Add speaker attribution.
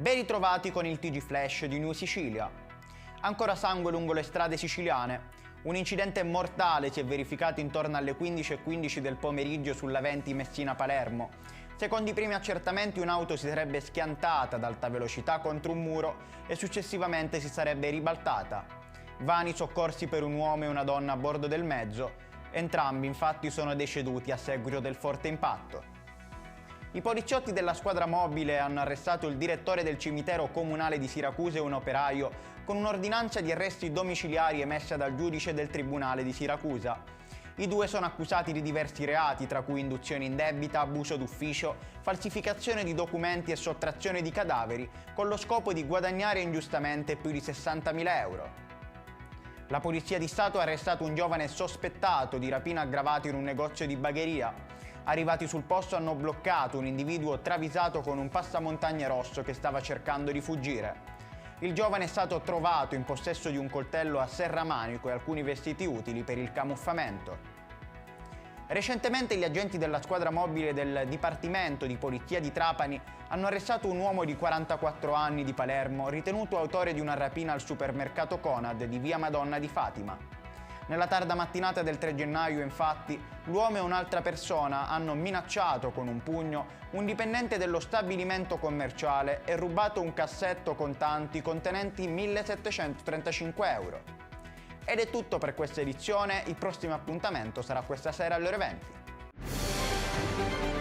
Speaker 1: Ben ritrovati con il TG Flash di New Sicilia. Ancora sangue lungo le strade siciliane. Un incidente mortale si è verificato intorno alle 15:15 del pomeriggio sulla 20 Messina-Palermo. Secondo i primi accertamenti un'auto si sarebbe schiantata ad alta velocità contro un muro e successivamente si sarebbe ribaltata. Vani soccorsi per un uomo e una donna a bordo del mezzo. Entrambi infatti sono deceduti a seguito del forte impatto. I poliziotti della squadra mobile hanno arrestato il direttore del cimitero comunale di Siracusa e un operaio con un'ordinanza di arresti domiciliari emessa dal giudice del Tribunale di Siracusa. I due sono accusati di diversi reati, tra cui induzione indebita, abuso d'ufficio, falsificazione di documenti e sottrazione di cadaveri, con lo scopo di guadagnare ingiustamente più di 60.000 euro. La Polizia di Stato ha arrestato un giovane sospettato di rapina aggravato in un negozio di bagheria. Arrivati sul posto hanno bloccato un individuo travisato con un passamontagna rosso che stava cercando di fuggire. Il giovane è stato trovato in possesso di un coltello a serramanico e alcuni vestiti utili per il camuffamento. Recentemente gli agenti della squadra mobile del Dipartimento di Polizia di Trapani hanno arrestato un uomo di 44 anni di Palermo ritenuto autore di una rapina al supermercato Conad di via Madonna di Fatima. Nella tarda mattinata del 3 gennaio, infatti, l'uomo e un'altra persona hanno minacciato con un pugno un dipendente dello stabilimento commerciale e rubato un cassetto contanti contenenti 1.735 euro. Ed è tutto per questa edizione, il prossimo appuntamento sarà questa sera alle ore 20.